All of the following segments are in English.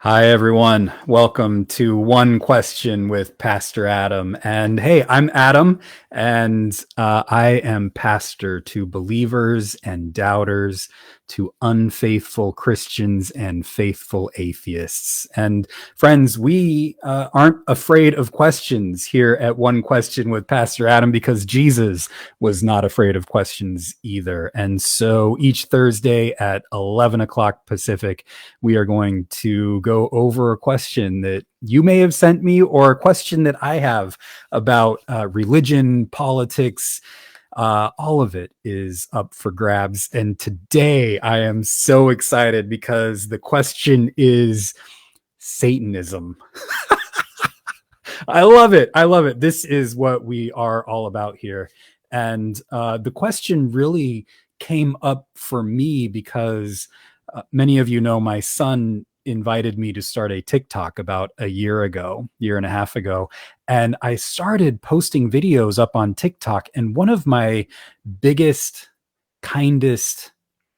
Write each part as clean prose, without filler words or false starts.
Hi, everyone. Welcome to One Question with Pastor Adam. And hey, I'm Adam, and I am pastor to believers and doubters, to unfaithful Christians and faithful atheists. And friends, we aren't afraid of questions here at One Question with Pastor Adam because Jesus was not afraid of questions either. And so each Thursday at 11 o'clock Pacific, we are going to go over a question that you may have sent me or a question that I have about religion, politics. All of it is up for grabs. And today I am so excited because the question is Satanism. I love it. I love it. This is what we are all about here. And the question really came up for me because many of you know my son invited me to start a TikTok about a year and a half ago. And I started posting videos up on TikTok. And one of my biggest, kindest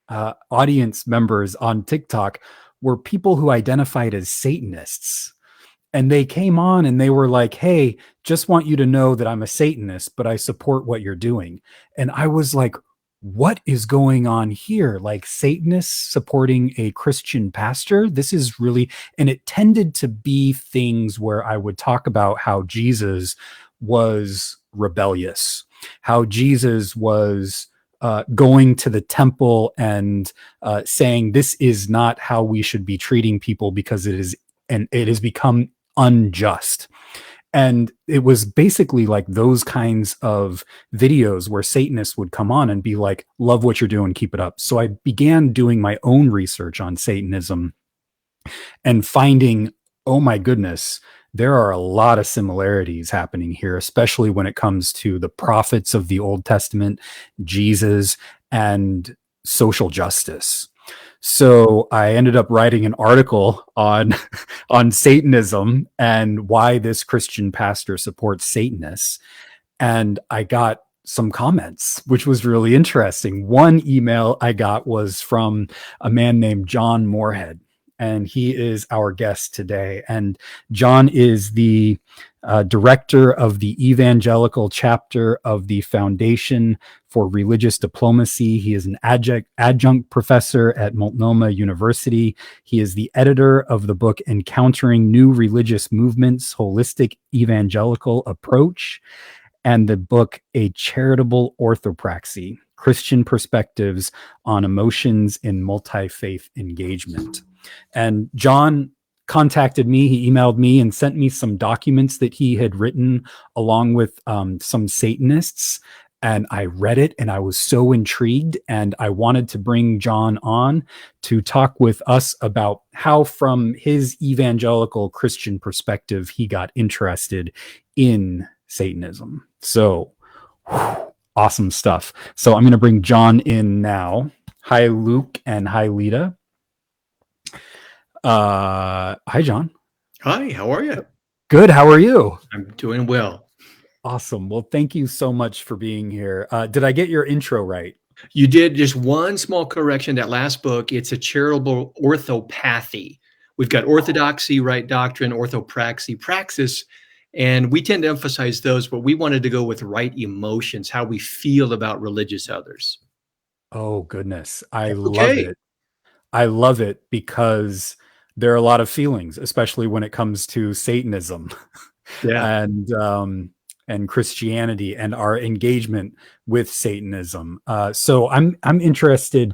audience members on TikTok were people who identified as Satanists. And they came on and they were like, hey, just want you to know that I'm a Satanist, but I support what you're doing. And I was like, what is going on here? Like Satanists supporting a Christian pastor? This is really, and it tended to be things where I would talk about how Jesus was rebellious, how Jesus was going to the temple and saying this is not how we should be treating people because it is, and it has become unjust. And it was basically like those kinds of videos where Satanists would come on and be like, love what you're doing, keep it up. So I began doing my own research on Satanism and finding, oh my goodness, there are a lot of similarities happening here, especially when it comes to the prophets of the Old Testament, Jesus, and social justice. So I ended up writing an article on Satanism and why this Christian pastor supports Satanists. And I got some comments, which was really interesting. One email I got was from a man named John Morehead, and he is our guest today. And John is the director of the evangelical chapter of the Foundation for Religious Diplomacy. He is an adjunct professor at Multnomah University. He is the editor of the book Encountering New Religious Movements, Holistic Evangelical Approach, and the book A Charitable Orthopraxy, Christian Perspectives on Emotions in Multi-Faith Engagement. And John contacted me, he emailed me and sent me some documents that he had written along with some Satanists. And I read it and I was so intrigued, and I wanted to bring John on to talk with us about how, from his evangelical Christian perspective, he got interested in Satanism. So, awesome stuff. So I'm going to bring John in now. Hi, Luke, and hi, Lita. Hi, John. Hi, how are you? Good. How are you? I'm doing well. Awesome. Well, thank you so much for being here. Did I get your intro right? You did just one small correction. That last book, it's a charitable orthopathy. We've got orthodoxy, right doctrine, orthopraxy, praxis, and we tend to emphasize those, but we wanted to go with right emotions, how we feel about religious others. Oh, goodness. I love Okay. it. I love it because there are a lot of feelings, especially when it comes to Satanism Yeah. and Christianity and our engagement with Satanism. So I'm interested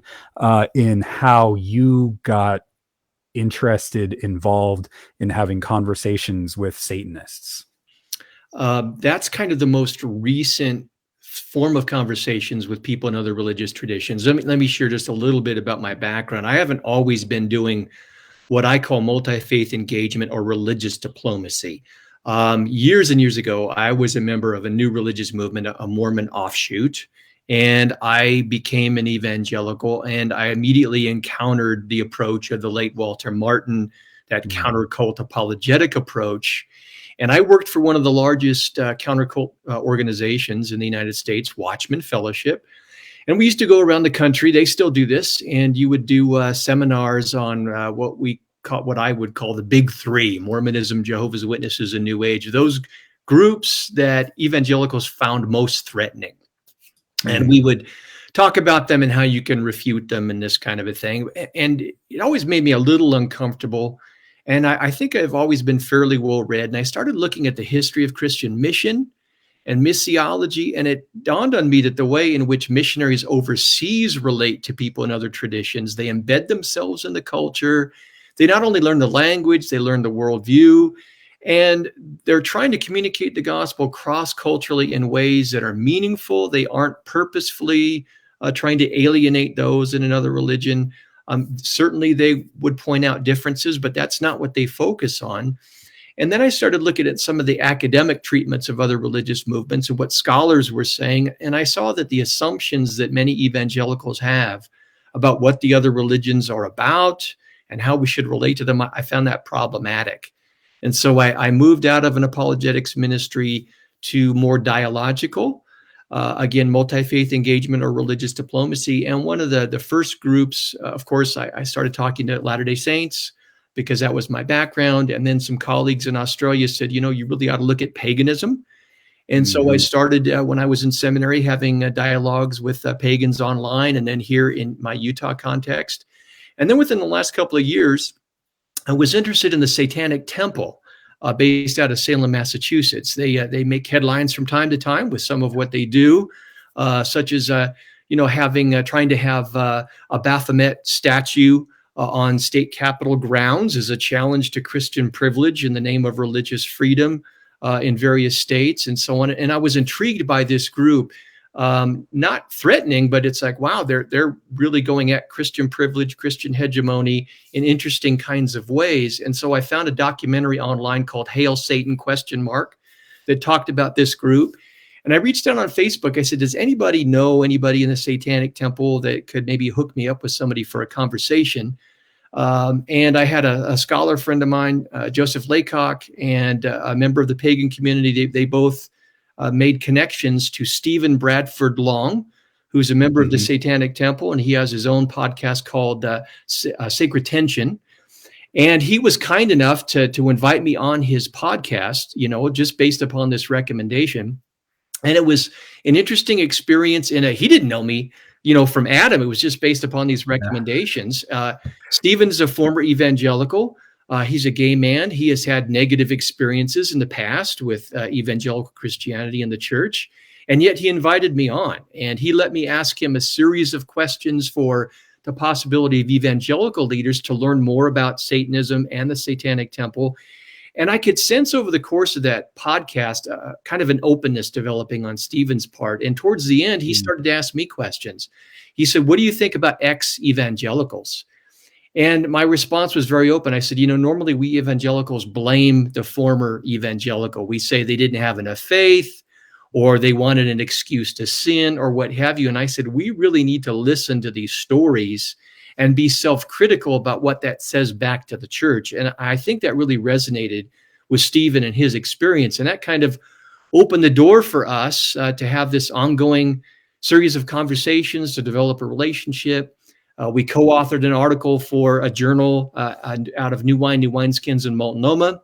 in how you got involved in having conversations with Satanists. That's kind of the most recent form of conversations with people in other religious traditions. Let me share just a little bit about my background. I haven't always been doing what I call multi-faith engagement or religious diplomacy. Years and years ago, I was a member of a new religious movement, a Mormon offshoot, and I became an evangelical, and I immediately encountered the approach of the late Walter Martin, that counter-cult apologetic approach. And I worked for one of the largest counter-cult organizations in the United States, Watchman Fellowship. And we used to go around the country. They still do this. And you would do seminars on what we what I would call the big three: Mormonism, Jehovah's Witnesses, and New Age. Those groups that evangelicals found most threatening. And we would talk about them and how you can refute them and this kind of a thing. And it always made me a little uncomfortable. And I think I've always been fairly well read. And I started looking at the history of Christian mission and missiology. And it dawned on me that the way in which missionaries overseas relate to people in other traditions, they embed themselves in the culture. They not only learn the language, they learn the worldview. And they're trying to communicate the gospel cross-culturally in ways that are meaningful. They aren't purposefully trying to alienate those in another religion. Certainly they would point out differences, but that's not what they focus on. And then I started looking at some of the academic treatments of other religious movements and what scholars were saying. And I saw that the assumptions that many evangelicals have about what the other religions are about and how we should relate to them, I found that problematic. And so I moved out of an apologetics ministry to more dialogical, again, multi-faith engagement or religious diplomacy. And one of the first groups, of course, I started talking to Latter-day Saints because that was my background. And then some colleagues in Australia said, you really ought to look at paganism. And so I started, when I was in seminary, having dialogues with pagans online and then here in my Utah context. And then within the last couple of years, I was interested in the Satanic Temple, based out of Salem, Massachusetts. They make headlines from time to time with some of what they do, such as trying to have a Baphomet statue on state capitol grounds as a challenge to Christian privilege in the name of religious freedom in various states and so on. And I was intrigued by this group. Not threatening, but it's like, wow, they're really going at Christian privilege, Christian hegemony in interesting kinds of ways. And so I found a documentary online called Hail Satan ? That talked about this group. And I reached out on Facebook. I said, does anybody know anybody in the Satanic Temple that could maybe hook me up with somebody for a conversation? And I had a scholar friend of mine, Joseph Laycock, and a member of the pagan community. They both made connections to Stephen Bradford Long, who's a member of the Satanic Temple, and he has his own podcast called Sacred Tension. And he was kind enough to invite me on his podcast, just based upon this recommendation. And it was an interesting experience. He didn't know me, from Adam. It was just based upon these recommendations. Stephen's a former evangelical. He's a gay man. He has had negative experiences in the past with evangelical Christianity in the church. And yet he invited me on, and he let me ask him a series of questions for the possibility of evangelical leaders to learn more about Satanism and the Satanic Temple. And I could sense over the course of that podcast kind of an openness developing on Stephen's part. And towards the end, he started to ask me questions. He said, what do you think about ex-evangelicals? And my response was very open. I said, normally we evangelicals blame the former evangelical. We say they didn't have enough faith, or they wanted an excuse to sin, or what have you. And I said, we really need to listen to these stories and be self-critical about what that says back to the church. And I think that really resonated with Stephen and his experience. And that kind of opened the door for us to have this ongoing series of conversations, to develop a relationship. We co-authored an article for a journal out of New Wine, New Wineskins in Multnomah.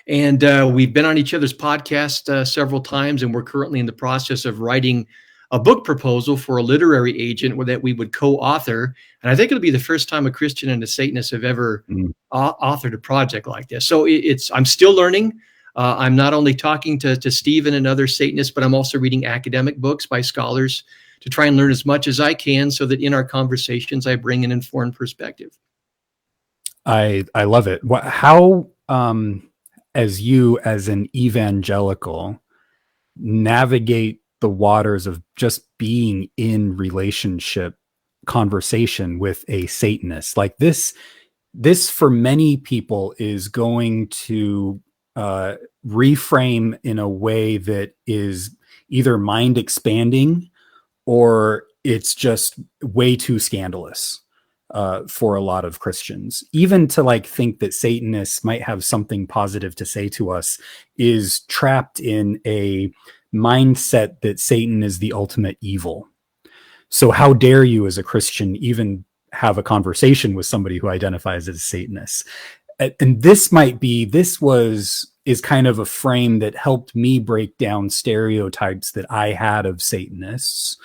And we've been on each other's podcast several times, and we're currently in the process of writing a book proposal for a literary agent that we would co-author. And I think it'll be the first time a Christian and a Satanist have ever authored a project like this. So I'm still learning. I'm not only talking to Stephen and other Satanists, but I'm also reading academic books by scholars to try and learn as much as I can so that in our conversations, I bring an informed perspective. I love it. How, as you as an evangelical, navigate the waters of just being in relationship conversation with a Satanist like this for many people is going to reframe in a way that is either mind expanding or it's just way too scandalous for a lot of Christians. Even to think that Satanists might have something positive to say to us is trapped in a mindset that Satan is the ultimate evil. So how dare you as a Christian even have a conversation with somebody who identifies as Satanist. And this is kind of a frame that helped me break down stereotypes that I had of Satanists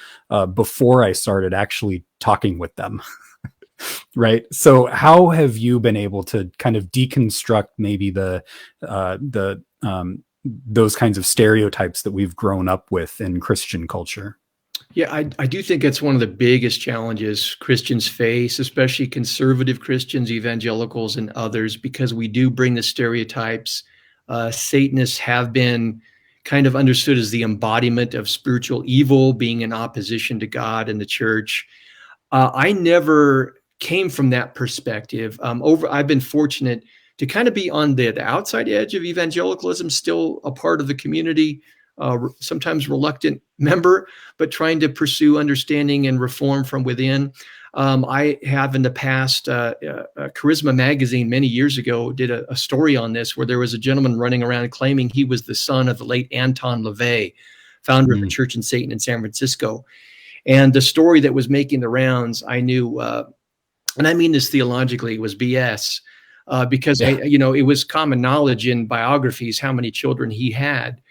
before I started actually talking with them. Right. So how have you been able to kind of deconstruct maybe those kinds of stereotypes that we've grown up with in Christian culture? Yeah, I do think it's one of the biggest challenges Christians face, especially conservative Christians, evangelicals, and others, because we do bring the stereotypes. Satanists have been kind of understood as the embodiment of spiritual evil, being in opposition to God and the church. I never came from that perspective. I've been fortunate to kind of be on the outside edge of evangelicalism, still a part of the community, sometimes reluctant member, but trying to pursue understanding and reform from within. I have in the past, Charisma magazine many years ago did a story on this, where there was a gentleman running around claiming he was the son of the late Anton LaVey, founder of the Church in Satan in San Francisco. And the story that was making the rounds, I knew, and I mean this theologically, was BS, because it was common knowledge in biographies how many children he had.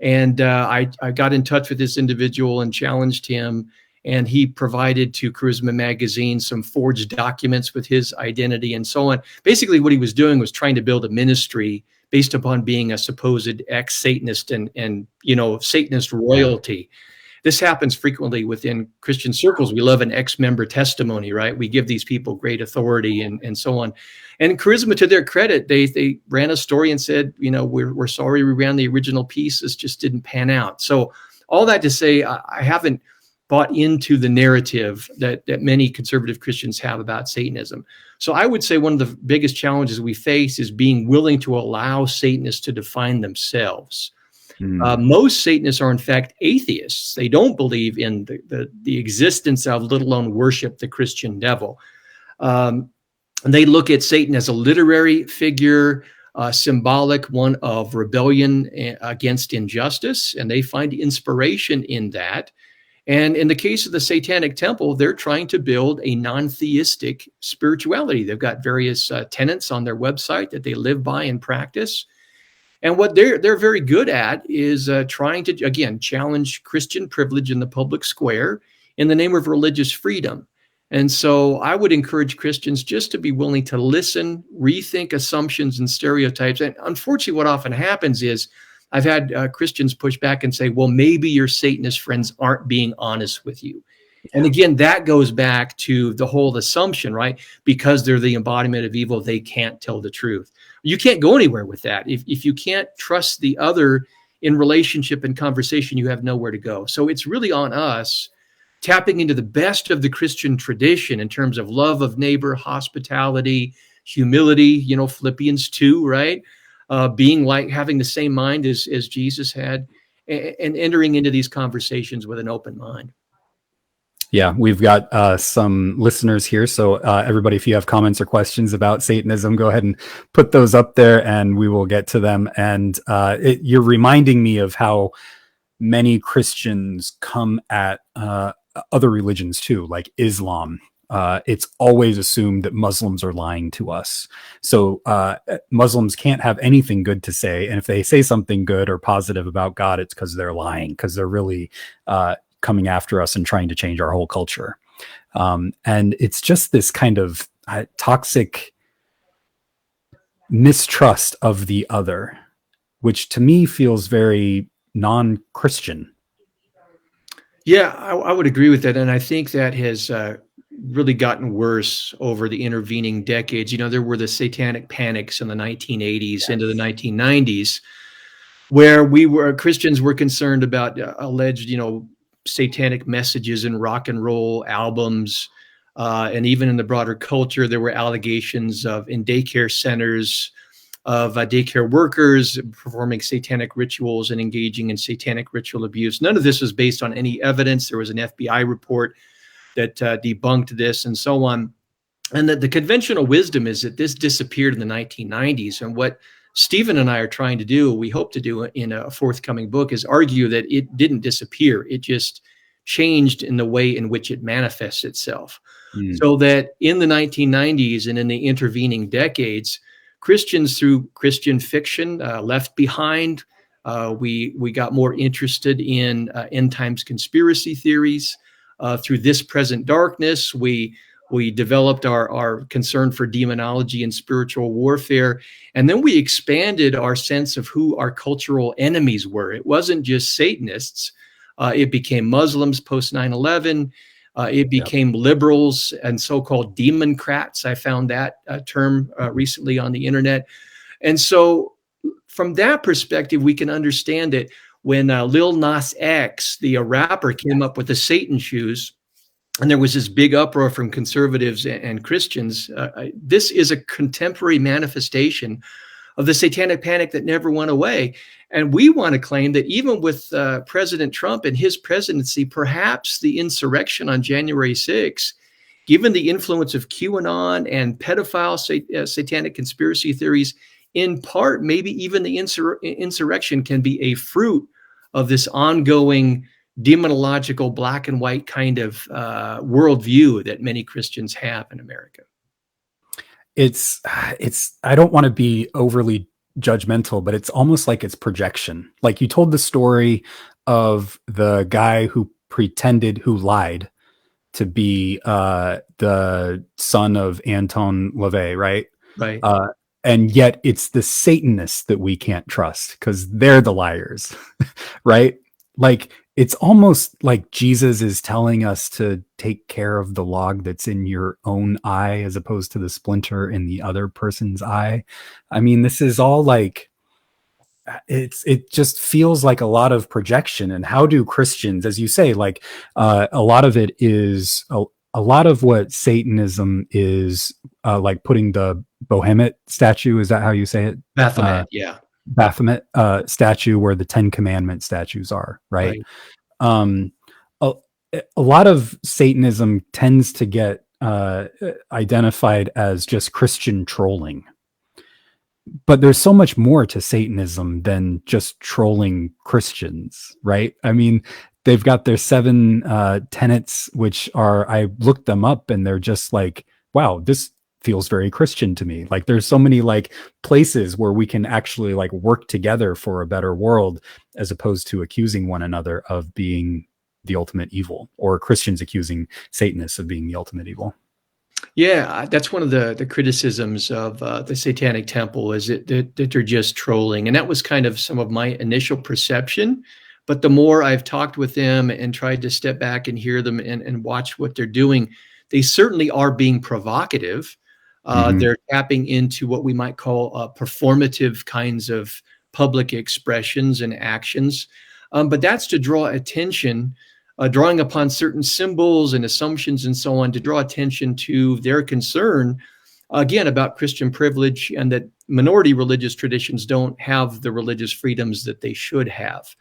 And I got in touch with this individual and challenged him, and he provided to Charisma magazine some forged documents with his identity and so on. Basically, what he was doing was trying to build a ministry based upon being a supposed ex-Satanist and Satanist royalty. This happens frequently within Christian circles. We love an ex-member testimony, right? We give these people great authority and so on. And Charisma, to their credit, they ran a story and said, we're sorry we ran the original piece. This just didn't pan out. So all that to say, I haven't bought into the narrative that many conservative Christians have about Satanism. So I would say one of the biggest challenges we face is being willing to allow Satanists to define themselves. Most Satanists are, in fact, atheists. They don't believe in the existence of, let alone worship the Christian devil. And they look at Satan as a literary figure, symbolic, one of rebellion against injustice, and they find inspiration in that. And in the case of the Satanic Temple, they're trying to build a non-theistic spirituality. They've got various tenets on their website that they live by and practice. And what they're very good at is trying to, again, challenge Christian privilege in the public square in the name of religious freedom. And so I would encourage Christians just to be willing to listen, rethink assumptions and stereotypes. And unfortunately, what often happens is I've had Christians push back and say, well, maybe your Satanist friends aren't being honest with you. And again, that goes back to the whole assumption, right? Because they're the embodiment of evil, they can't tell the truth. You can't go anywhere with that. If you can't trust the other in relationship and conversation, you have nowhere to go. So it's really on us tapping into the best of the Christian tradition in terms of love of neighbor, hospitality, humility, Philippians 2, right? Being like having the same mind as Jesus had, and entering into these conversations with an open mind. Yeah, we've got some listeners here. So everybody, if you have comments or questions about Satanism, go ahead and put those up there and we will get to them. And you're reminding me of how many Christians come at other religions too, like Islam. It's always assumed that Muslims are lying to us. So Muslims can't have anything good to say. And if they say something good or positive about God, it's because they're lying, because they're really coming after us and trying to change our whole culture. And it's just this kind of toxic mistrust of the other, which to me feels very non-Christian. Yeah, I would agree with that. And I think that has really gotten worse over the intervening decades. There were the Satanic Panics in the 1980s into the 1990s, where Christians were concerned about alleged, satanic messages in rock and roll albums. And even in the broader culture, there were allegations in daycare centers of daycare workers performing satanic rituals and engaging in satanic ritual abuse. None of this was based on any evidence. There was an FBI report that debunked this and so on. And that the conventional wisdom is that this disappeared in the 1990s. And what Stephen and I are trying to do, we hope to do in a forthcoming book, is argue that it didn't disappear. It just changed in the way in which it manifests itself. Mm. So that in the 1990s and in the intervening decades, Christians through Christian fiction, Left Behind, we got more interested in end times conspiracy theories. Through This Present Darkness, we developed our concern for demonology and spiritual warfare. And then we expanded our sense of who our cultural enemies were. It wasn't just Satanists. It became Muslims post 9/11. It became liberals and so-called democrats. I found that term recently on the internet. And so from that perspective, we can understand that when Lil Nas X, the rapper, came up with the Satan shoes, and there was this big uproar from conservatives and Christians, this is a contemporary manifestation of the Satanic Panic that never went away. And we want to claim that even with President Trump and his presidency, perhaps the insurrection on January 6th, given the influence of QAnon and pedophile satanic conspiracy theories, in part, maybe even the insurrection can be a fruit of this ongoing demonological black and white kind of worldview that many Christians have in America. It's I don't want to be overly judgmental, but it's almost like it's projection. Like you told the story of the guy who lied to be the son of Anton LaVey, right? Right. And yet it's the Satanists that we can't trust because they're the liars, right? Like it's almost like Jesus is telling us to take care of the log that's in your own eye as opposed to the splinter in the other person's eye. I mean, this is all like, it just feels like a lot of projection. And how do Christians, as you say, like a lot of it is a lot of what Satanism is like putting the Baphomet statue. Is that how you say it? Baphomet, yeah. Baphomet statue where the 10 Commandment statues are, right? A lot of Satanism tends to get identified as just Christian trolling. But there's so much more to Satanism than just trolling Christians, right? I mean, they've got their 7 tenets, which are, I looked them up and they're just like, wow, this feels very Christian to me. Like there's so many like places where we can actually like work together for a better world, as opposed to accusing one another of being the ultimate evil, or Christians accusing Satanists of being the ultimate evil. Yeah, that's one of the criticisms of the Satanic Temple, is that they're just trolling. And that was kind of some of my initial perception. But the more I've talked with them and tried to step back and hear them and watch what they're doing, they certainly are being provocative. They're tapping into what we might call performative kinds of public expressions and actions. But that's to draw attention, drawing upon certain symbols and assumptions and so on, to draw attention to their concern, again, about Christian privilege and that minority religious traditions don't have the religious freedoms that they should have.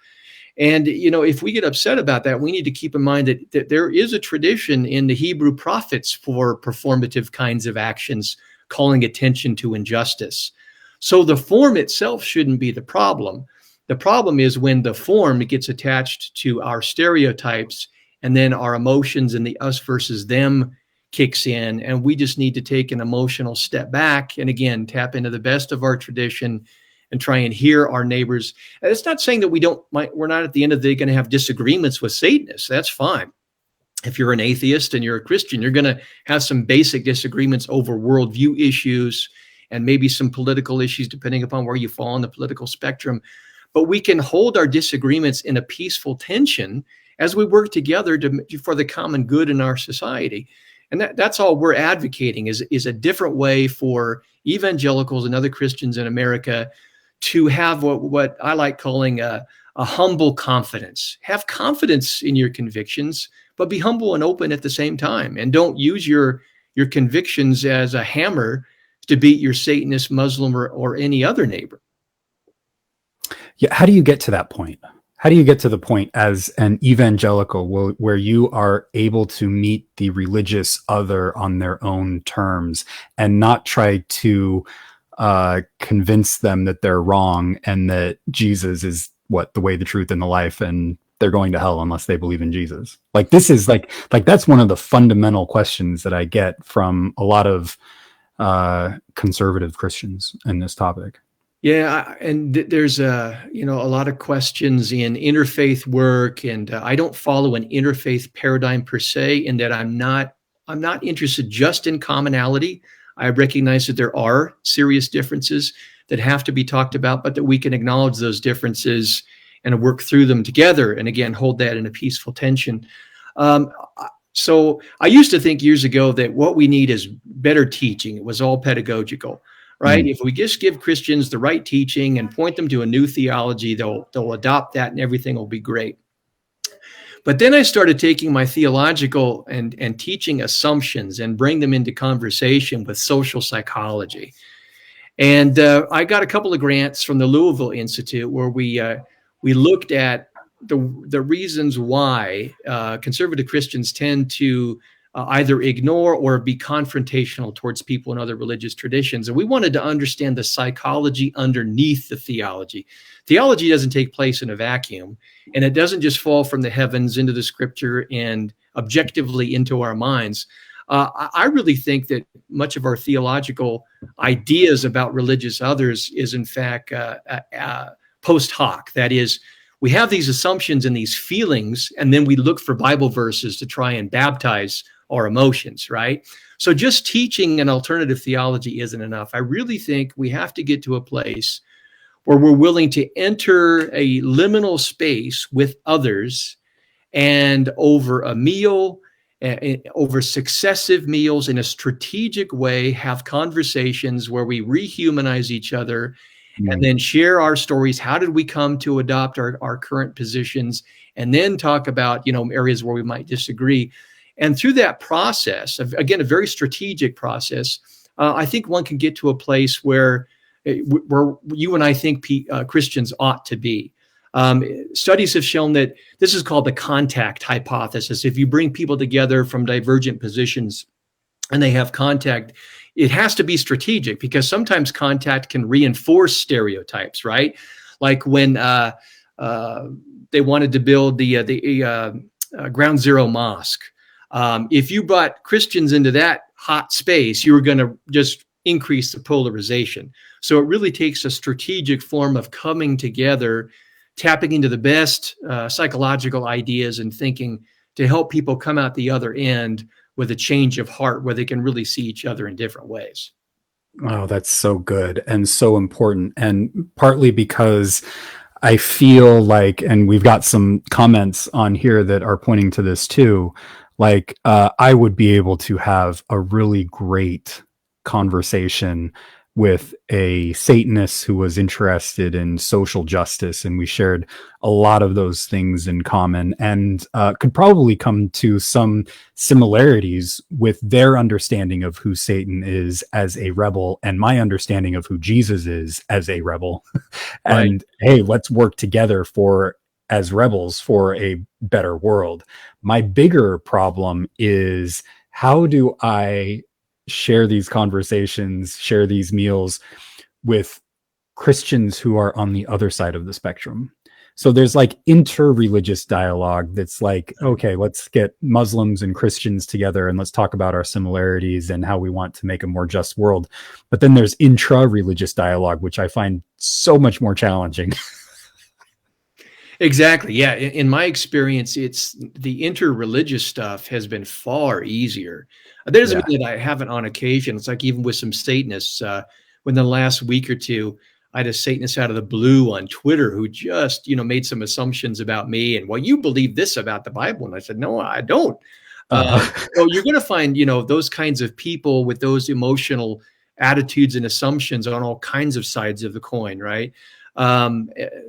And, you know, if we get upset about that, we need to keep in mind that there is a tradition in the Hebrew prophets for performative kinds of actions, calling attention to injustice. So the form itself shouldn't be the problem. The problem is when the form gets attached to our stereotypes, and then our emotions and the us versus them kicks in, and we just need to take an emotional step back and again tap into the best of our tradition and try and hear our neighbors. And it's not saying that we're not at the end of the day going to have disagreements with Satanists. That's fine. If you're an atheist and you're a Christian, you're going to have some basic disagreements over worldview issues and maybe some political issues, depending upon where you fall on the political spectrum. But we can hold our disagreements in a peaceful tension as we work together for the common good in our society. And that's all we're advocating is a different way for evangelicals and other Christians in America to have what I like calling a humble confidence. Have confidence in your convictions, but be humble and open at the same time. And don't use your convictions as a hammer to beat your Satanist, Muslim, or any other neighbor. Yeah. How do you get to that point? How do you get to the point as an evangelical where you are able to meet the religious other on their own terms and not try to convince them that they're wrong and that Jesus is the way, the truth, and the life, and they're going to hell unless they believe in Jesus? Like, this is like that's one of the fundamental questions that I get from a lot of conservative Christians in this topic. Yeah, and there's a lot of questions in interfaith work, and I don't follow an interfaith paradigm per se, in that I'm not interested just in commonality. I recognize that there are serious differences that have to be talked about, but that we can acknowledge those differences and work through them together, and again hold that in a peaceful tension. So I used to think years ago that what we need is better teaching. It was all pedagogical. Right? If we just give Christians the right teaching and point them to a new theology, they'll adopt that and everything will be great. But then I started taking my theological and teaching assumptions and bring them into conversation with social psychology. And I got a couple of grants from the Louisville Institute where we looked at the reasons why conservative Christians tend to either ignore or be confrontational towards people in other religious traditions. And we wanted to understand the psychology underneath the theology. Theology doesn't take place in a vacuum, and it doesn't just fall from the heavens into the scripture and objectively into our minds. I really think that much of our theological ideas about religious others is in fact post hoc. That is, we have these assumptions and these feelings, and then we look for Bible verses to try and baptize our emotions, right? So just teaching an alternative theology isn't enough. I really think we have to get to a place where we're willing to enter a liminal space with others, and over a meal, over successive meals, in a strategic way, have conversations where we rehumanize each other and then share our stories. How did we come to adopt our current positions? And then talk about, areas where we might disagree. And through that process, again, a very strategic process, I think one can get to a place where you and I think Christians ought to be. Studies have shown that this is called the contact hypothesis. If you bring people together from divergent positions and they have contact, it has to be strategic, because sometimes contact can reinforce stereotypes, right? Like when they wanted to build the Ground Zero Mosque. If you brought Christians into that hot space, you were going to just increase the polarization. So it really takes a strategic form of coming together, tapping into the best psychological ideas and thinking to help people come out the other end with a change of heart where they can really see each other in different ways. Oh, that's so good and so important. And partly because I feel like, and we've got some comments on here that are pointing to this too, like I would be able to have a really great conversation with a Satanist who was interested in social justice, and we shared a lot of those things in common, and could probably come to some similarities with their understanding of who Satan is as a rebel and my understanding of who Jesus is as a rebel. And hey, let's work together as rebels for a better world. My bigger problem is, how do I share these conversations, share these meals with Christians who are on the other side of the spectrum? So there's like interreligious dialogue that's like, okay, let's get Muslims and Christians together and let's talk about our similarities and how we want to make a more just world. But then there's intra-religious dialogue, which I find so much more challenging. Exactly. Yeah. In my experience, it's the interreligious stuff has been far easier. That doesn't mean that I haven't on occasion. It's like even with some Satanists, within the last week or two, I had a Satanist out of the blue on Twitter who just, made some assumptions about me and, well, you believe this about the Bible. And I said, no, I don't. So you're going to find, those kinds of people with those emotional attitudes and assumptions on all kinds of sides of the coin. Right.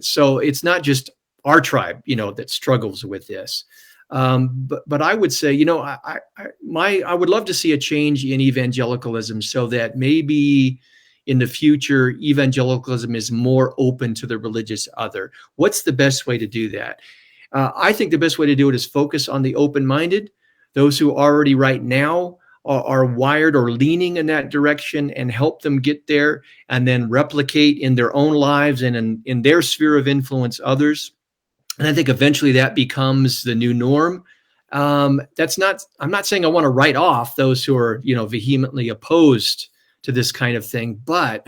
So it's not just our tribe, that struggles with this. But I would say, I would love to see a change in evangelicalism so that maybe in the future, evangelicalism is more open to the religious other. What's the best way to do that? I think the best way to do it is focus on the open-minded, those who already right now are wired or leaning in that direction, and help them get there, and then replicate in their own lives and in their sphere of influence others. And I think eventually that becomes the new norm. I'm not saying I want to write off those who are, vehemently opposed to this kind of thing, but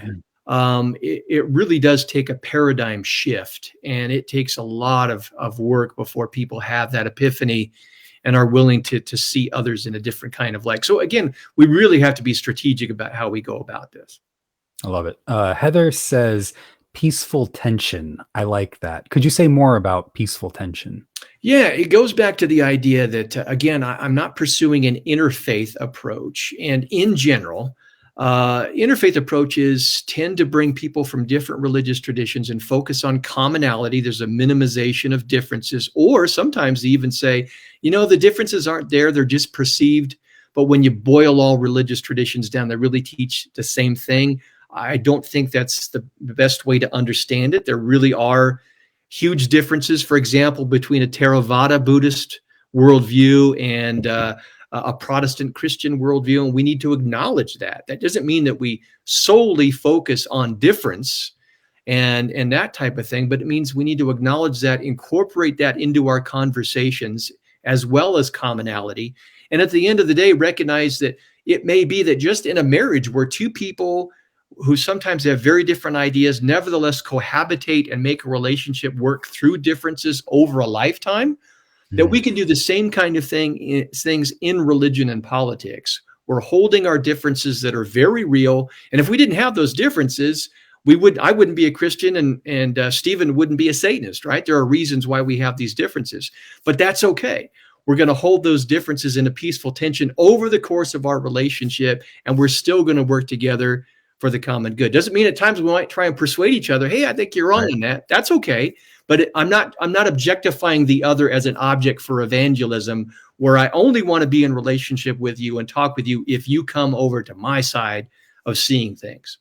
it really does take a paradigm shift, and it takes a lot of work before people have that epiphany and are willing to see others in a different kind of light. So again, we really have to be strategic about how we go about this. I love it. Heather says, peaceful tension. I like that. Could you say more about peaceful tension? Yeah, it goes back to the idea that, again, I'm not pursuing an interfaith approach. And in general, interfaith approaches tend to bring people from different religious traditions and focus on commonality. There's a minimization of differences, or sometimes they even say, the differences aren't there, they're just perceived. But when you boil all religious traditions down, they really teach the same thing. I don't think that's the best way to understand it. There really are huge differences, for example, between a Theravada Buddhist worldview and a Protestant Christian worldview, and we need to acknowledge that. That doesn't mean that we solely focus on difference and that type of thing, but it means we need to acknowledge that, incorporate that into our conversations as well as commonality. And at the end of the day, recognize that it may be that just in a marriage where two people who sometimes have very different ideas nevertheless cohabitate and make a relationship work through differences over a lifetime, that we can do the same kind of things in religion and politics. We're holding our differences that are very real. And if we didn't have those differences, I wouldn't be a Christian, and Stephen wouldn't be a Satanist, right? There are reasons why we have these differences, but that's okay. We're going to hold those differences in a peaceful tension over the course of our relationship, and we're still going to work together for the common good. Doesn't mean at times we might try and persuade each other, hey, I think you're wrong on that. That's okay. But I'm not objectifying the other as an object for evangelism, where I only want to be in relationship with you and talk with you if you come over to my side of seeing things.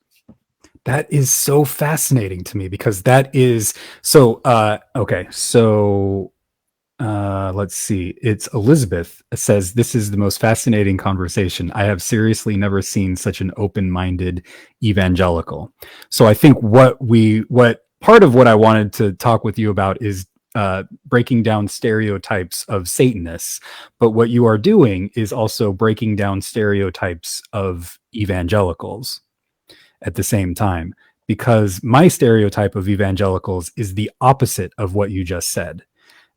That is so fascinating to me, because that is so, okay. So let's see. It's Elizabeth says, this is the most fascinating conversation. I have seriously never seen such an open-minded evangelical. So I think what part of what I wanted to talk with you about is breaking down stereotypes of Satanists. But what you are doing is also breaking down stereotypes of evangelicals at the same time, because my stereotype of evangelicals is the opposite of what you just said,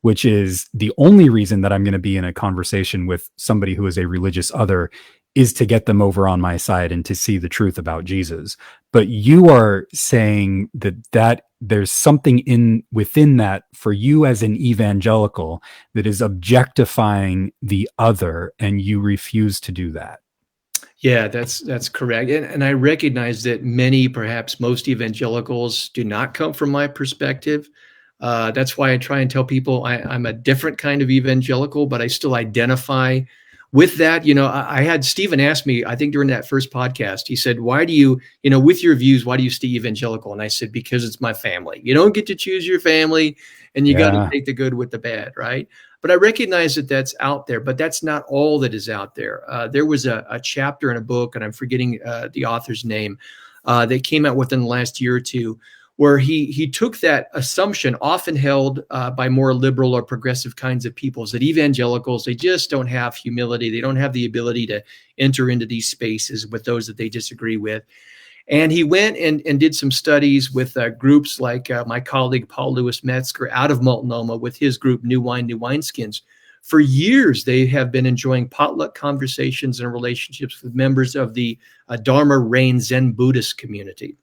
which is the only reason that I'm going to be in a conversation with somebody who is a religious other is to get them over on my side and to see the truth about Jesus. But you are saying that there's something within that for you as an evangelical that is objectifying the other, and you refuse to do that. Yeah, that's correct. And I recognize that many, perhaps most evangelicals do not come from my perspective. That's why I try and tell people I'm a different kind of evangelical, but I still identify with that. I had Stephen ask me, I think during that first podcast, he said, why do you, with your views, why do you stay evangelical? And I said, because it's my family. You don't get to choose your family, and you got to take the good with the bad, right? But I recognize that that's out there, but that's not all that is out there. There was a chapter in a book, and I'm forgetting the author's name, that came out within the last year or two, where he took that assumption often held by more liberal or progressive kinds of peoples, that evangelicals, they just don't have humility. They don't have the ability to enter into these spaces with those that they disagree with. And he went and did some studies with groups like my colleague Paul Lewis Metzger out of Multnomah with his group New Wine, New Wineskins. For years, they have been enjoying potluck conversations and relationships with members of the Dharma Rain Zen Buddhist community.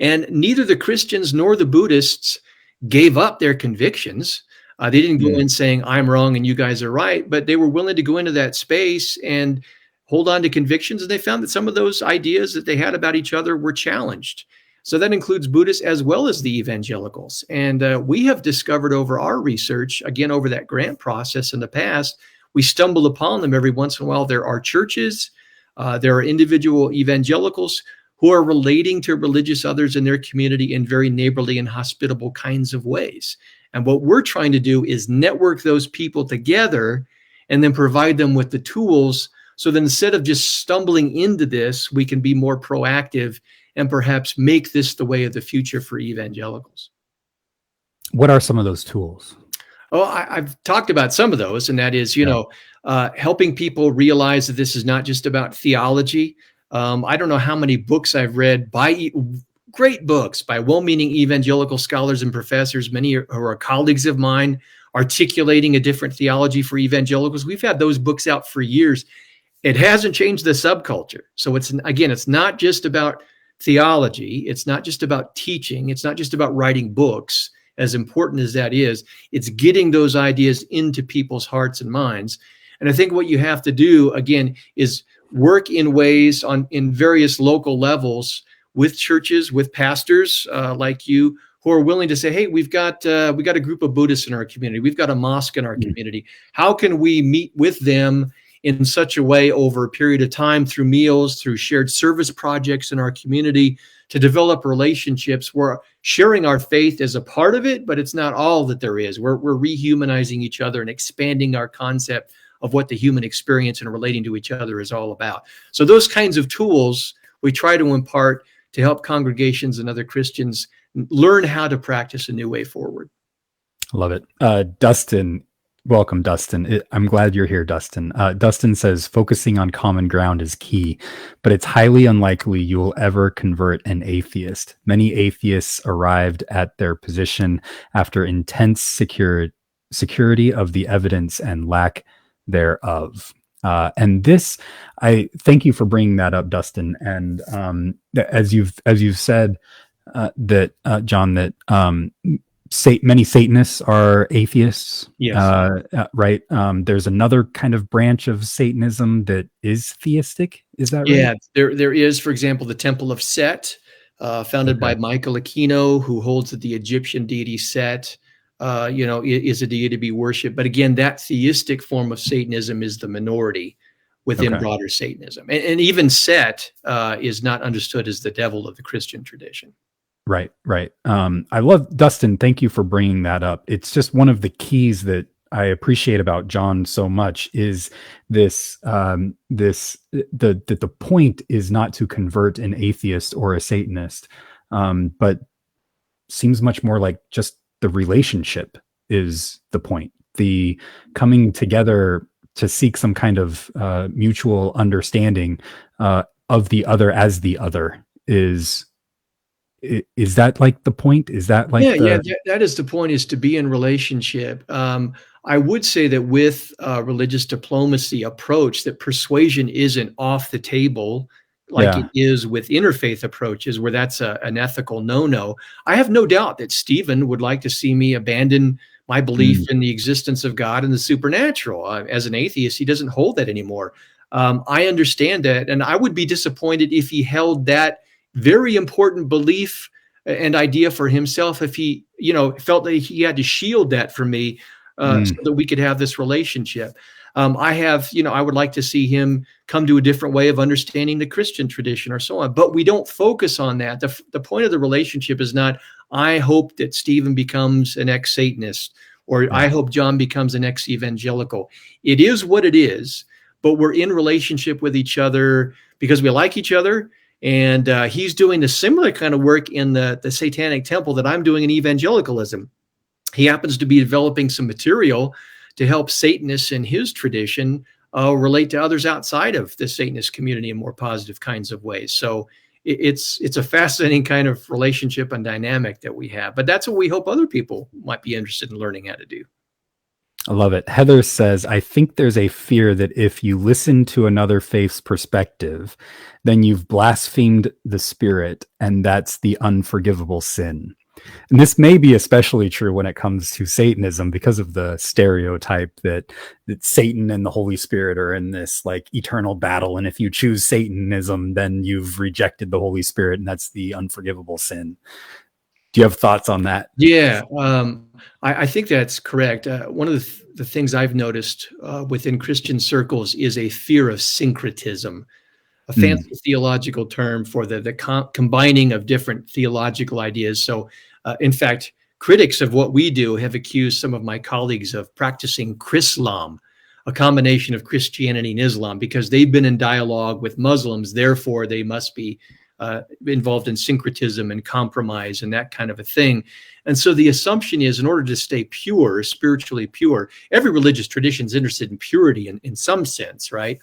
And neither the Christians nor the Buddhists gave up their convictions. They didn't go in saying, I'm wrong and you guys are right, but they were willing to go into that space and hold on to convictions. And they found that some of those ideas that they had about each other were challenged. So that includes Buddhists as well as the evangelicals. And we have discovered over our research, again, over that grant process in the past, we stumble upon them every once in a while. There are churches, there are individual evangelicals who are relating to religious others in their community in very neighborly and hospitable kinds of ways. And what we're trying to do is network those people together and then provide them with the tools so that instead of just stumbling into this, we can be more proactive and perhaps make this the way of the future for evangelicals. What are some of those tools? Oh, I've talked about some of those, and that is, helping people realize that this is not just about theology. I don't know how many books I've read great books by well-meaning evangelical scholars and professors, many who are colleagues of mine, articulating a different theology for evangelicals. We've had those books out for years. It hasn't changed the subculture. So it's not just about theology. It's not just about teaching. It's not just about writing books, as important as that is. It's getting those ideas into people's hearts and minds. And I think what you have to do, again, is work in ways in various local levels with churches, with pastors like you, who are willing to say, hey, we got a group of Buddhists in our community. We've got a mosque in our community. How can we meet with them in such a way over a period of time, through meals, through shared service projects in our community, to develop relationships where sharing our faith is a part of it, but it's not all that there is. We're rehumanizing each other and expanding our concept of what the human experience and relating to each other is all about. So those kinds of tools we try to impart to help congregations and other Christians learn how to practice a new way forward. Love it. Dustin, welcome, Dustin. I'm glad you're here, Dustin. Dustin says, focusing on common ground is key, but it's highly unlikely you will ever convert an atheist. Many atheists arrived at their position after intense security of the evidence and lack thereof. And this, I thank you for bringing that up, Dustin. And as you've said, that John, that many Satanists are atheists. Yes. Right. There's another kind of branch of Satanism that is theistic. Is that right? Yeah, there is, for example, the Temple of Set, founded by Michael Aquino, who holds that the Egyptian deity Set, is a deity to be worshipped. But again, that theistic form of Satanism is the minority within broader Satanism. And even Set is not understood as the devil of the Christian tradition. Right. I love, Dustin, thank you for bringing that up. It's just one of the keys that I appreciate about John so much is this, the point is not to convert an atheist or a Satanist, but seems much more like just the relationship is the point. The coming together to seek some kind of mutual understanding of the other as the other is that like the point? Is that like that is the point, is to be in relationship. I would say that with religious diplomacy approach, that persuasion isn't off the table like it is with interfaith approaches, where that's an ethical no-no. I have no doubt that Stephen would like to see me abandon my belief in the existence of God and the supernatural. As an atheist, he doesn't hold that anymore. I understand that, and I would be disappointed if he held that very important belief and idea for himself, if he, felt that he had to shield that from me so that we could have this relationship. I would like to see him come to a different way of understanding the Christian tradition or so on, but we don't focus on that. The point of the relationship is not, I hope that Stephen becomes an ex-Satanist, or I hope John becomes an ex-evangelical. It is what it is, but we're in relationship with each other because we like each other. And he's doing the similar kind of work in the Satanic Temple that I'm doing in evangelicalism. He happens to be developing some material to help Satanists in his tradition relate to others outside of the Satanist community in more positive kinds of ways. So it's a fascinating kind of relationship and dynamic that we have. But that's what we hope other people might be interested in learning how to do. I love it. Heather says, I think there's a fear that if you listen to another faith's perspective, then you've blasphemed the spirit, and that's the unforgivable sin. And this may be especially true when it comes to Satanism because of the stereotype that Satan and the Holy Spirit are in this like eternal battle. And if you choose Satanism, then you've rejected the Holy Spirit, and that's the unforgivable sin. Do you have thoughts on that? Yeah, I think that's correct. One of the things I've noticed within Christian circles is a fear of syncretism, a fancy theological term for the combining of different theological ideas. So, in fact, critics of what we do have accused some of my colleagues of practicing Chrislam, a combination of Christianity and Islam, because they've been in dialogue with Muslims. Therefore, they must be involved in syncretism and compromise and that kind of a thing. And so the assumption is, in order to stay pure, spiritually pure, every religious tradition is interested in purity in some sense, right?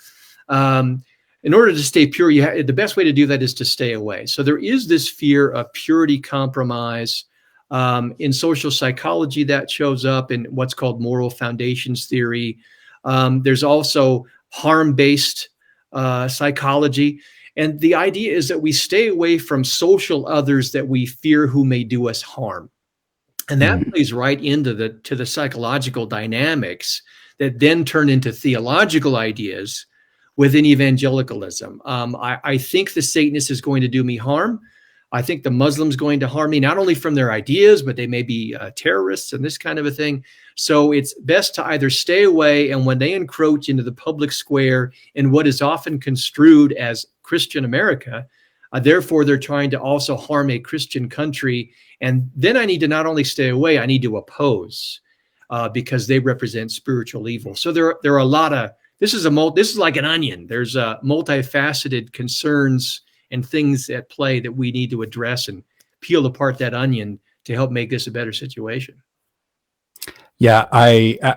In order to stay pure, the best way to do that is to stay away. So there is this fear of purity compromise. In social psychology, that shows up in what's called moral foundations theory. There's also harm-based psychology. And the idea is that we stay away from social others that we fear who may do us harm. And that plays right into the psychological dynamics that then turn into theological ideas within evangelicalism. I think the Satanist is going to do me harm. I think the Muslim's going to harm me, not only from their ideas, but they may be terrorists and this kind of a thing. So it's best to either stay away, and when they encroach into the public square in what is often construed as Christian America, therefore they're trying to also harm a Christian country. And then I need to not only stay away, I need to oppose because they represent spiritual evil. So there are a lot of, this is like an onion. There's multifaceted concerns and things at play that we need to address and peel apart that onion to help make this a better situation. Yeah,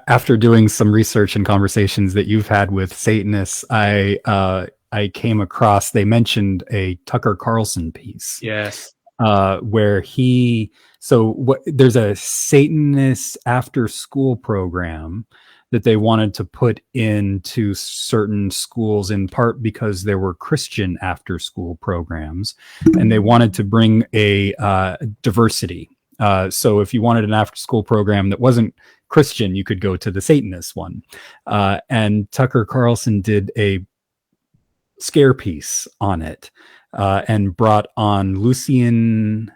after doing some research and conversations that you've had with Satanists, I came across, they mentioned a Tucker Carlson piece. Yes. Where there's a Satanist after school program that they wanted to put into certain schools, in part because there were Christian after school programs, and they wanted to bring a diversity. So if you wanted an after school program that wasn't Christian, you could go to the Satanist one. And Tucker Carlson did a scare piece on it, and brought on Lucian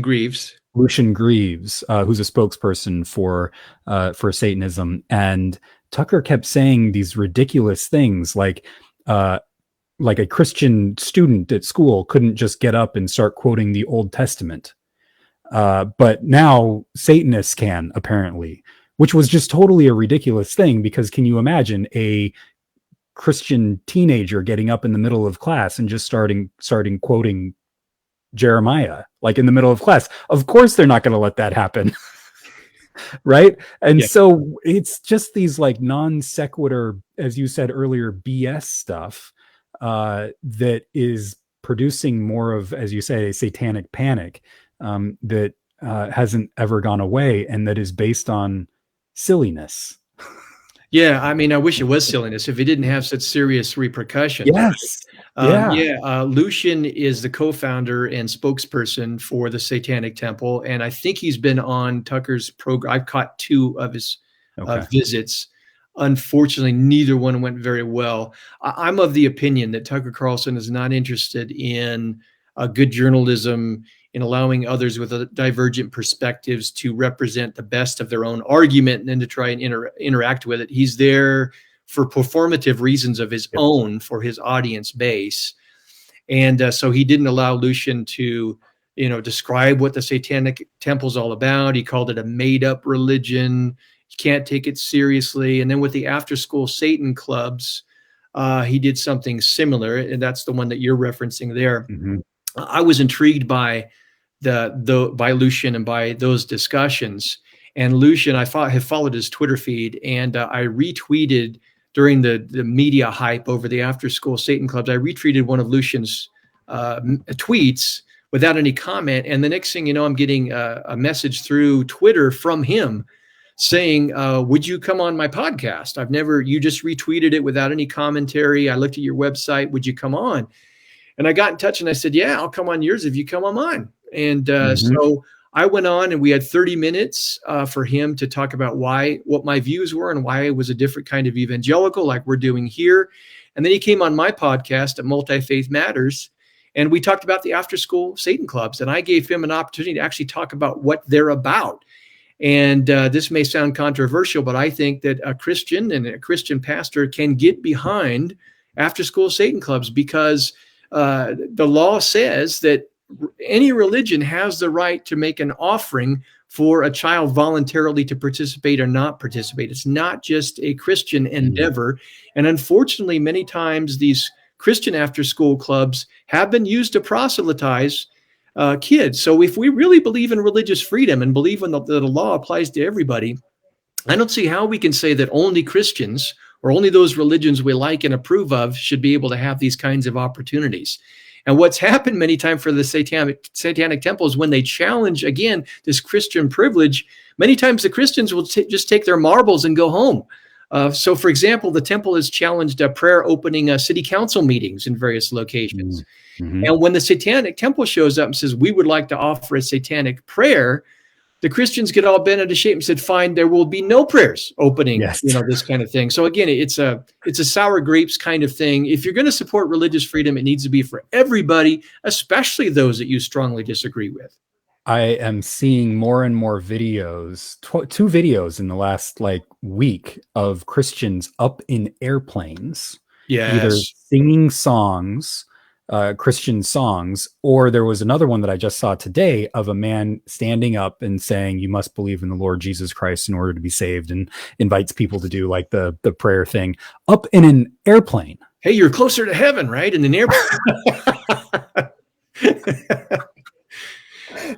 Greaves, who's a spokesperson for Satanism. And Tucker kept saying these ridiculous things like a Christian student at school couldn't just get up and start quoting the Old Testament. But now Satanists can, apparently, which was just totally a ridiculous thing, because can you imagine a Christian teenager getting up in the middle of class and just starting quoting Jeremiah, like in the middle of class? Of course they're not going to let that happen. Right. And yeah. So it's just these like non sequitur, as you said earlier, BS stuff that is producing more of, as you say, a satanic panic that hasn't ever gone away, and that is based on silliness. Yeah, I mean, I wish it was silliness if it didn't have such serious repercussions. Yes. Lucian is the co-founder and spokesperson for the Satanic Temple, and I think he's been on Tucker's program. I've caught 2 of his visits. Unfortunately, neither one went very well. I'm of the opinion that Tucker Carlson is not interested in good journalism, in allowing others with divergent perspectives to represent the best of their own argument and then to try and interact with it. He's there for performative reasons of his own for his audience base. And so he didn't allow Lucian to, describe what the Satanic Temple is all about. He called it a made-up religion. You can't take it seriously. And then with the after-school Satan clubs, he did something similar, and that's the one that you're referencing there. Mm-hmm. I was intrigued by by Lucian and by those discussions. And Lucian, I have followed his Twitter feed, and I retweeted during the media hype over the after school Satan clubs. I retweeted one of Lucian's tweets without any comment. And the next thing you know, I'm getting a message through Twitter from him saying, would you come on my podcast? You just retweeted it without any commentary. I looked at your website. Would you come on? And I got in touch and I said, yeah, I'll come on yours if you come on mine. And so I went on, and we had 30 minutes for him to talk about what my views were and why I was a different kind of evangelical, like we're doing here. And then he came on my podcast at Multi-Faith Matters, and we talked about the after-school Satan clubs. And I gave him an opportunity to actually talk about what they're about. And this may sound controversial, but I think that a Christian and a Christian pastor can get behind after-school Satan clubs, because the law says that any religion has the right to make an offering for a child voluntarily to participate or not participate. It's not just a Christian endeavor. And unfortunately, many times these Christian after-school clubs have been used to proselytize kids. So if we really believe in religious freedom and believe that the law applies to everybody, I don't see how we can say that only Christians or only those religions we like and approve of should be able to have these kinds of opportunities. And what's happened many times for the satanic temples, when they challenge, again, this Christian privilege, many times the Christians will just take their marbles and go home. So, for example, the temple has challenged prayer opening city council meetings in various locations. Mm-hmm. And when the Satanic Temple shows up and says, we would like to offer a satanic prayer, the Christians get all bent out of shape and said, fine, there will be no prayers opening, yes, this kind of thing. So again, it's a sour grapes kind of thing. If you're going to support religious freedom, it needs to be for everybody, especially those that you strongly disagree with. I am seeing more and more videos, two videos in the last week of Christians up in airplanes, yes, either singing songs, Christian songs, or there was another one that I just saw today of a man standing up and saying, you must believe in the Lord Jesus Christ in order to be saved, and invites people to do the prayer thing up in an airplane. Hey, you're closer to heaven, right? In an airplane.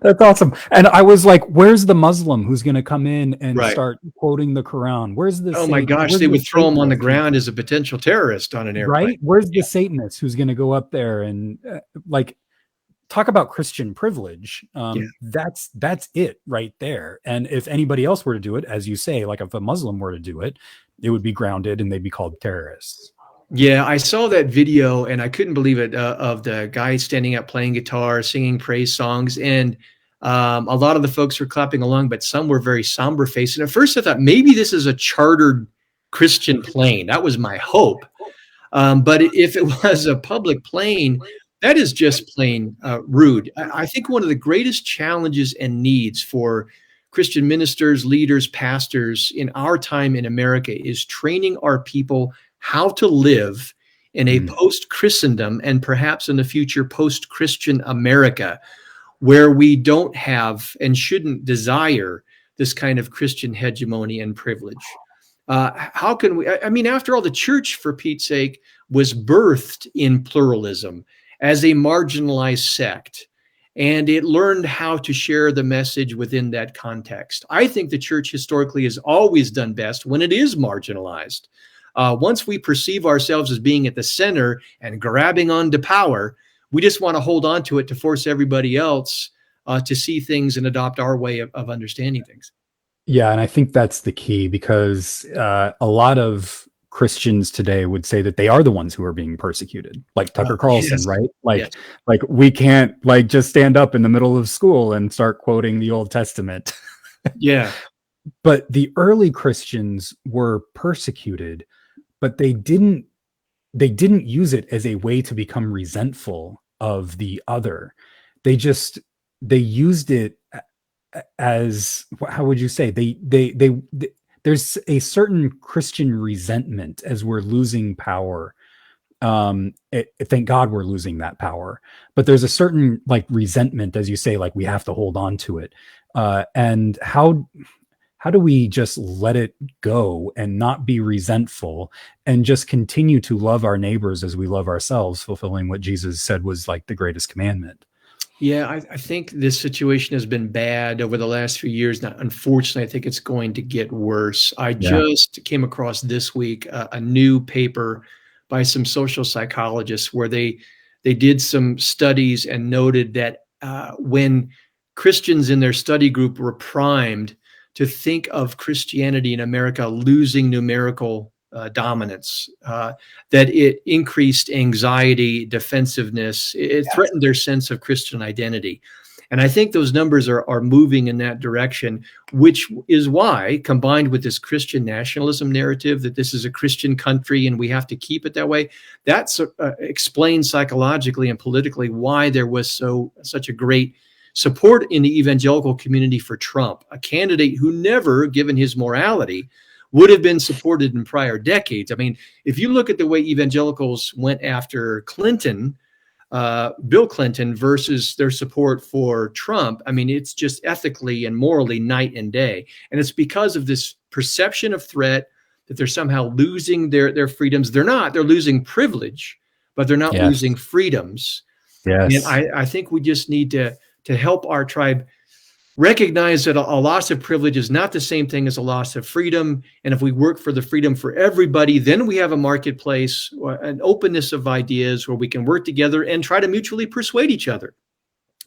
That's awesome. And I was like, where's the Muslim who's going to come in and start quoting the Quran? Where's the my gosh, they would throw him on the ground as a potential terrorist on an airplane. Right? Where's the Satanist who's going to go up there and talk about Christian privilege? That's it right there. And if anybody else were to do it, as you say, if a Muslim were to do it, it would be grounded and they'd be called terrorists. Yeah, I saw that video and I couldn't believe it, of the guy standing up playing guitar, singing praise songs. And a lot of the folks were clapping along, but some were very somber faced. And at first I thought maybe this is a chartered Christian plane. That was my hope. But if it was a public plane, that is just plain rude. I think one of the greatest challenges and needs for Christian ministers, leaders, pastors in our time in America is training our people how to live in a post-Christendom and perhaps in the future post-Christian America, where we don't have and shouldn't desire this kind of Christian hegemony and privilege. How can we, after all, the church, for Pete's sake, was birthed in pluralism as a marginalized sect, and it learned how to share the message within that context. I think the church historically has always done best when it is marginalized. Once we perceive ourselves as being at the center and grabbing onto power, we just want to hold on to it to force everybody else to see things and adopt our way of understanding things. Yeah, and I think that's the key, because a lot of Christians today would say that they are the ones who are being persecuted, like Tucker Carlson, yes, right? We can't just stand up in the middle of school and start quoting the Old Testament. Yeah. But the early Christians were persecuted, but they didn't use it as a way to become resentful of the other. They used it as, how would you say, there's a certain Christian resentment as we're losing power. Thank God we're losing that power, but there's a certain resentment, as you say, we have to hold on to it. And how do we just let it go and not be resentful and just continue to love our neighbors as we love ourselves, fulfilling what Jesus said was the greatest commandment? Yeah, I think this situation has been bad over the last few years. Now, unfortunately, I think it's going to get worse. I just came across this week a new paper by some social psychologists where they did some studies and noted that when Christians in their study group were primed to think of Christianity in America losing numerical dominance, that it increased anxiety, defensiveness, it threatened their sense of Christian identity. And I think those numbers are moving in that direction, which is why, combined with this Christian nationalism narrative that this is a Christian country and we have to keep it that way, that explains psychologically and politically why there was such a great support in the evangelical community for Trump, a candidate who never, given his morality, would have been supported in prior decades. If you look at the way evangelicals went after Clinton, Bill Clinton, versus their support for Trump, it's just ethically and morally night and day. And it's because of this perception of threat that they're somehow losing their freedoms. They're not. They're losing privilege, but they're not Yes. losing freedoms. Yes. And I think we just need to help our tribe recognize that a loss of privilege is not the same thing as a loss of freedom. And if we work for the freedom for everybody, then we have a marketplace, an openness of ideas where we can work together and try to mutually persuade each other.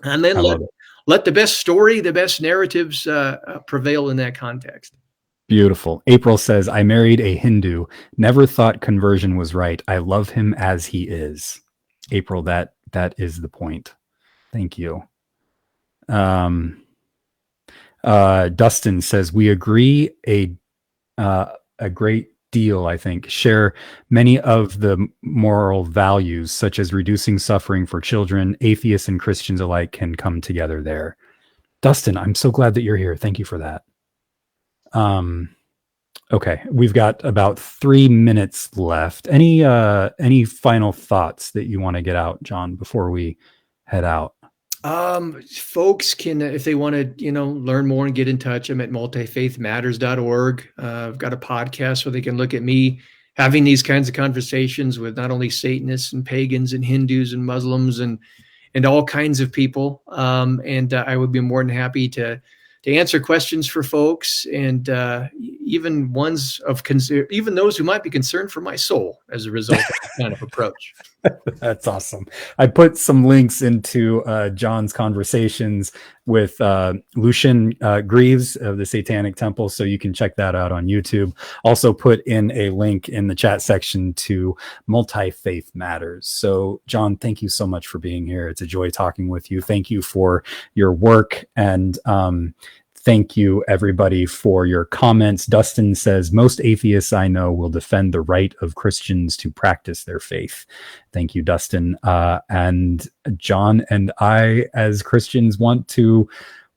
And then let the best story, the best narratives prevail in that context. Beautiful. April says, I married a Hindu. Never thought conversion was right. I love him as he is. April, that is the point. Thank you. Dustin says, we agree a great deal, I think, share many of the moral values, such as reducing suffering for children. Atheists and Christians alike can come together there. Dustin, I'm so glad that you're here. Thank you for that. Okay, we've got about 3 minutes left. Any final thoughts that you want to get out, John, before we head out? Folks can, if they want to, learn more and get in touch, I'm at multifaithmatters.org. I've got a podcast where they can look at me having these kinds of conversations with not only Satanists and pagans and Hindus and Muslims and all kinds of people. And I would be more than happy to answer questions for folks, and even ones of concern, even those who might be concerned for my soul as a result of that kind of approach. That's awesome. I put some links into John's conversations with Lucian Greaves of the Satanic Temple, so you can check that out on YouTube. Also put in a link in the chat section to Multi-Faith Matters. So John, thank you so much for being here. It's a joy talking with you. Thank you for your work, and thank you, everybody, for your comments. Dustin says, most atheists I know will defend the right of Christians to practice their faith. Thank you, Dustin. And John and I, as Christians, want to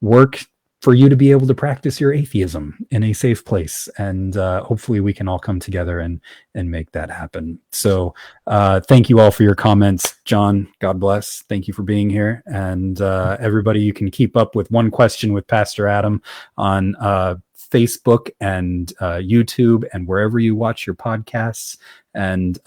work for you to be able to practice your atheism in a safe place. And hopefully we can all come together and make that happen. So thank you all for your comments. John, God bless. Thank you for being here. And everybody, you can keep up with One Question with Pastor Adam on Facebook and YouTube and wherever you watch your podcasts. And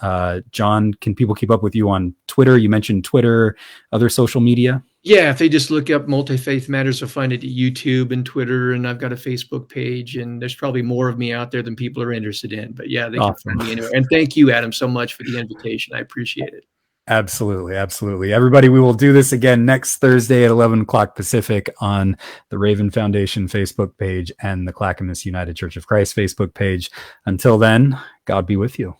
John, can people keep up with you on Twitter? You mentioned Twitter, other social media? Yeah, if they just look up Multi-Faith Matters, they'll find it at YouTube and Twitter, and I've got a Facebook page, and there's probably more of me out there than people are interested in. But yeah, they can find me anywhere. And thank you, Adam, so much for the invitation. I appreciate it. Absolutely. Absolutely. Everybody, we will do this again next Thursday at 11 o'clock Pacific on the Raven Foundation Facebook page and the Clackamas United Church of Christ Facebook page. Until then, God be with you.